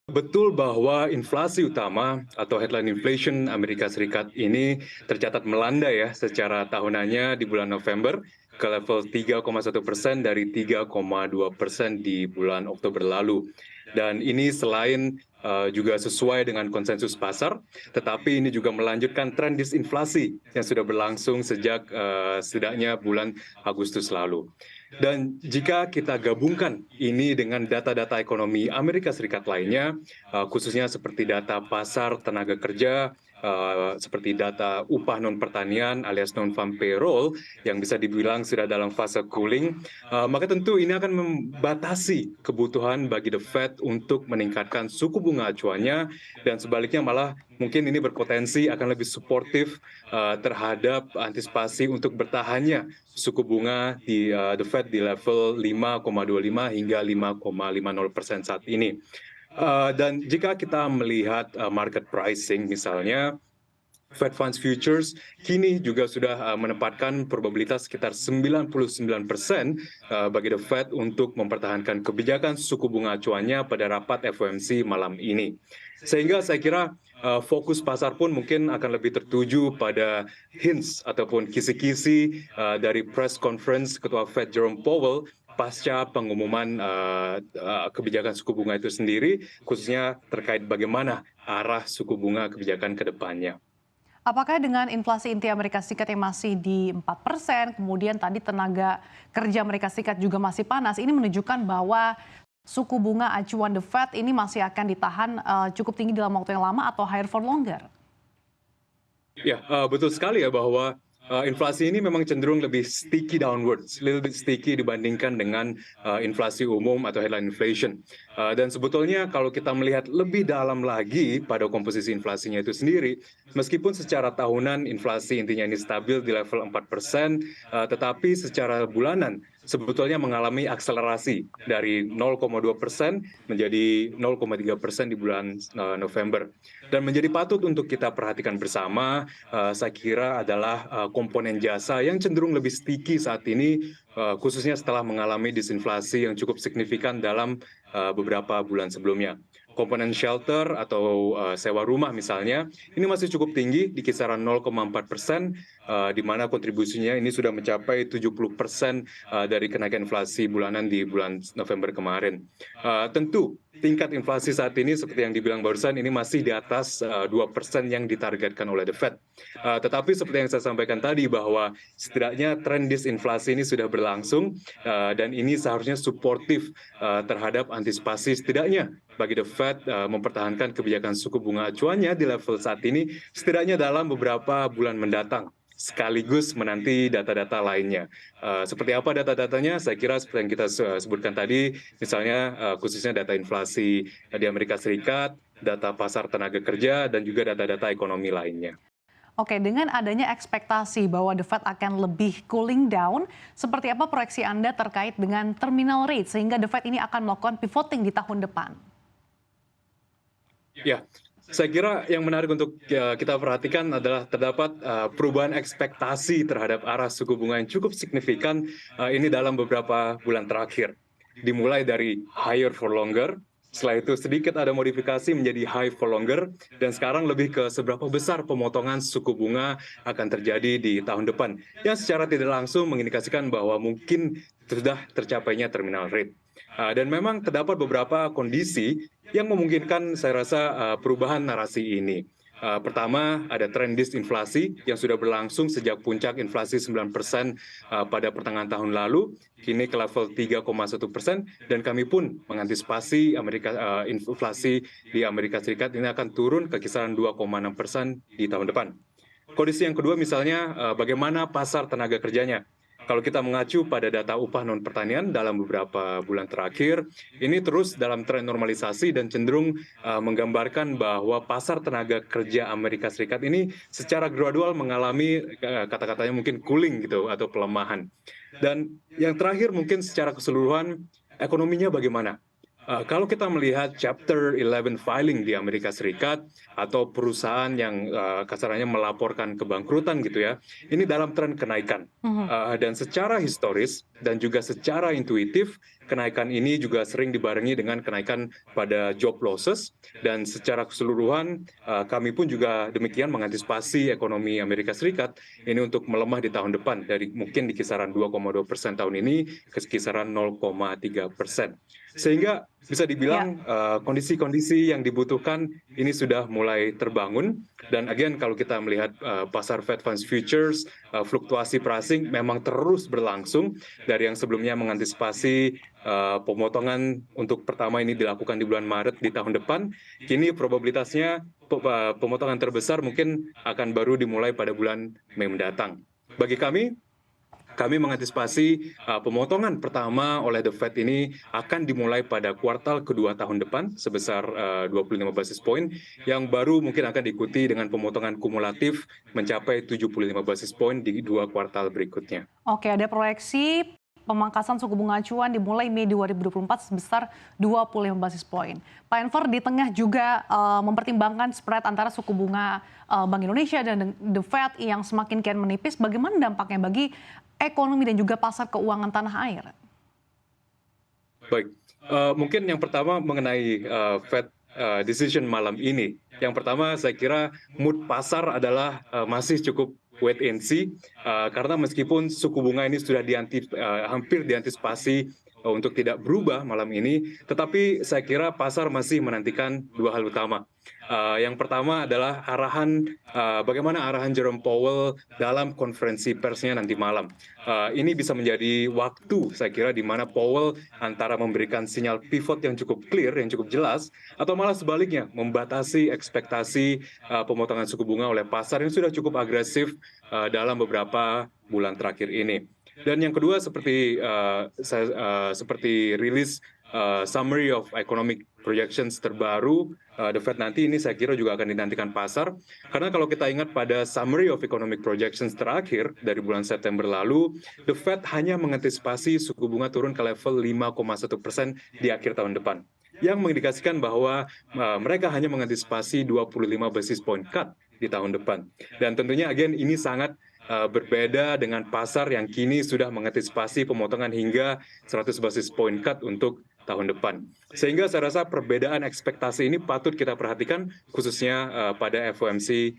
Betul bahwa inflasi utama atau headline inflation Amerika Serikat ini tercatat melandai ya secara tahunannya di bulan November ke level 3,1% dari 3,2% di bulan Oktober lalu. Dan ini selain juga sesuai dengan konsensus pasar, tetapi ini juga melanjutkan tren disinflasi yang sudah berlangsung sejak setidaknya bulan Agustus lalu. Dan jika kita gabungkan ini dengan data-data ekonomi Amerika Serikat lainnya, khususnya seperti data pasar tenaga kerja, seperti data upah non pertanian alias non farm payroll yang bisa dibilang sudah dalam fase cooling, maka tentu ini akan membatasi kebutuhan bagi The Fed untuk meningkatkan suku bunga acuannya, dan sebaliknya malah mungkin ini berpotensi akan lebih suportif terhadap antisipasi untuk bertahannya suku bunga di The Fed di level 5,25 hingga 5,50% saat ini. Dan jika kita melihat market pricing misalnya, Fed Funds Futures kini juga sudah menempatkan probabilitas sekitar 99% bagi The Fed untuk mempertahankan kebijakan suku bunga acuannya pada rapat FOMC malam ini. Sehingga saya kira fokus pasar pun mungkin akan lebih tertuju pada hints ataupun kisi-kisi dari press conference Ketua Fed Jerome Powell pasca pengumuman kebijakan suku bunga itu sendiri, khususnya terkait bagaimana arah suku bunga kebijakan ke depannya. Apakah dengan inflasi inti Amerika Serikat yang masih di 4%, kemudian tadi tenaga kerja Amerika Serikat juga masih panas, ini menunjukkan bahwa suku bunga acuan The Fed ini masih akan ditahan cukup tinggi dalam waktu yang lama atau higher for longer? Ya, betul sekali ya bahwa inflasi ini memang cenderung lebih sticky downwards, little bit sticky dibandingkan dengan inflasi umum atau headline inflation. Dan sebetulnya kalau kita melihat lebih dalam lagi pada komposisi inflasinya itu sendiri, meskipun secara tahunan inflasi intinya ini stabil di level 4%, tetapi secara bulanan sebetulnya mengalami akselerasi dari 0,2% menjadi 0,3% di bulan November. Dan menjadi patut untuk kita perhatikan bersama, saya kira adalah komponen jasa yang cenderung lebih sticky saat ini, khususnya setelah mengalami disinflasi yang cukup signifikan dalam beberapa bulan sebelumnya. Komponen shelter atau sewa rumah misalnya, ini masih cukup tinggi di kisaran 0,4%, di mana kontribusinya ini sudah mencapai 70% dari kenaikan inflasi bulanan di bulan November kemarin. Tentu tingkat inflasi saat ini seperti yang dibilang barusan ini masih di atas 2% yang ditargetkan oleh The Fed. Tetapi seperti yang saya sampaikan tadi bahwa setidaknya tren disinflasi ini sudah berlangsung, dan ini seharusnya suportif terhadap antisipasi setidaknya bagi The Fed mempertahankan kebijakan suku bunga acuannya di level saat ini setidaknya dalam beberapa bulan mendatang, sekaligus menanti data-data lainnya. Seperti apa data-datanya? Saya kira seperti yang kita sebutkan tadi, misalnya khususnya data inflasi di Amerika Serikat, data pasar tenaga kerja, dan juga data-data ekonomi lainnya. Oke, dengan adanya ekspektasi bahwa The Fed akan lebih cooling down, seperti apa proyeksi Anda terkait dengan terminal rate sehingga The Fed ini akan melakukan pivoting di tahun depan? Ya, saya kira yang menarik untuk kita perhatikan adalah terdapat perubahan ekspektasi terhadap arah suku bunga yang cukup signifikan ini dalam beberapa bulan terakhir. Dimulai dari higher for longer, setelah itu sedikit ada modifikasi menjadi high for longer, dan sekarang lebih ke seberapa besar pemotongan suku bunga akan terjadi di tahun depan, yang secara tidak langsung mengindikasikan bahwa mungkin sudah tercapainya terminal rate. Dan memang terdapat beberapa kondisi yang memungkinkan saya rasa perubahan narasi ini. Pertama, ada tren disinflasi yang sudah berlangsung sejak puncak inflasi 9% pada pertengahan tahun lalu, kini ke level 3,1%, dan kami pun mengantisipasi inflasi di Amerika Serikat ini akan turun ke kisaran 2,6% di tahun depan. Kondisi yang kedua misalnya bagaimana pasar tenaga kerjanya. Kalau kita mengacu pada data upah non pertanian dalam beberapa bulan terakhir, ini terus dalam tren normalisasi dan cenderung menggambarkan bahwa pasar tenaga kerja Amerika Serikat ini secara gradual mengalami kata-katanya mungkin cooling gitu atau pelemahan. Dan yang terakhir mungkin secara keseluruhan ekonominya bagaimana? Kalau kita melihat Chapter 11 filing di Amerika Serikat atau perusahaan yang kasarannya melaporkan kebangkrutan gitu ya, ini dalam tren kenaikan. Dan secara historis dan juga secara intuitif, kenaikan ini juga sering dibarengi dengan kenaikan pada job losses, dan secara keseluruhan kami pun juga demikian mengantisipasi ekonomi Amerika Serikat ini untuk melemah di tahun depan dari mungkin di kisaran 2,2% tahun ini ke kisaran 0,3%. Sehingga bisa dibilang kondisi-kondisi yang dibutuhkan ini sudah mulai terbangun. Dan again, kalau kita melihat pasar Fed Funds Futures, fluktuasi pricing memang terus berlangsung dari yang sebelumnya mengantisipasi pemotongan untuk pertama ini dilakukan di bulan Maret di tahun depan. Kini probabilitasnya pemotongan terbesar mungkin akan baru dimulai pada bulan Mei mendatang. Bagi kami mengantisipasi pemotongan pertama oleh The Fed ini akan dimulai pada kuartal kedua tahun depan sebesar 25 basis point, yang baru mungkin akan diikuti dengan pemotongan kumulatif mencapai 75 basis point di 2 kuartal berikutnya. Oke, ada proyeksi pemangkasan suku bunga acuan dimulai Mei 2024 sebesar 25 basis point. Pak Enver di tengah juga mempertimbangkan spread antara suku bunga Bank Indonesia dan The Fed yang semakin kian menipis, bagaimana dampaknya bagi ekonomi dan juga pasar keuangan tanah air? Baik, mungkin yang pertama mengenai Fed decision malam ini. Yang pertama saya kira mood pasar adalah masih cukup wait and see, karena meskipun suku bunga ini sudah hampir diantisipasi untuk tidak berubah malam ini, tetapi saya kira pasar masih menantikan dua hal utama. Yang pertama adalah bagaimana arahan Jerome Powell dalam konferensi persnya nanti malam. Ini bisa menjadi waktu saya kira di mana Powell antara memberikan sinyal pivot yang cukup clear, yang cukup jelas, atau malah sebaliknya membatasi ekspektasi pemotongan suku bunga oleh pasar yang sudah cukup agresif dalam beberapa bulan terakhir ini. Dan yang kedua seperti rilis summary of economic projections terbaru The Fed nanti, ini saya kira juga akan dinantikan pasar, karena kalau kita ingat pada summary of economic projections terakhir dari bulan September lalu, The Fed hanya mengantisipasi suku bunga turun ke level 5,1% di akhir tahun depan, yang mengindikasikan bahwa mereka hanya mengantisipasi 25 basis point cut di tahun depan. Dan tentunya again ini sangat berbeda dengan pasar yang kini sudah mengantisipasi pemotongan hingga 100 basis point cut untuk tahun depan. Sehingga saya rasa perbedaan ekspektasi ini patut kita perhatikan khususnya pada FOMC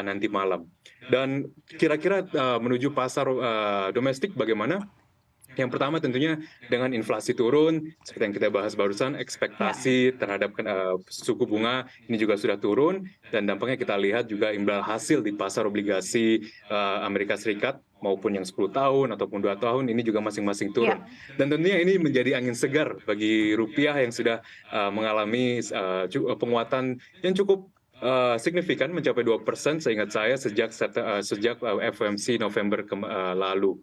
nanti malam. Dan kira-kira menuju pasar domestik bagaimana? Yang pertama tentunya dengan inflasi turun, seperti yang kita bahas barusan, ekspektasi terhadap suku bunga ini juga sudah turun, dan dampaknya kita lihat juga imbal hasil di pasar obligasi Amerika Serikat maupun yang 10 tahun ataupun 2 tahun ini juga masing-masing turun. Dan tentunya ini menjadi angin segar bagi rupiah yang sudah mengalami penguatan yang cukup signifikan mencapai 2% seingat saya sejak FOMC November lalu.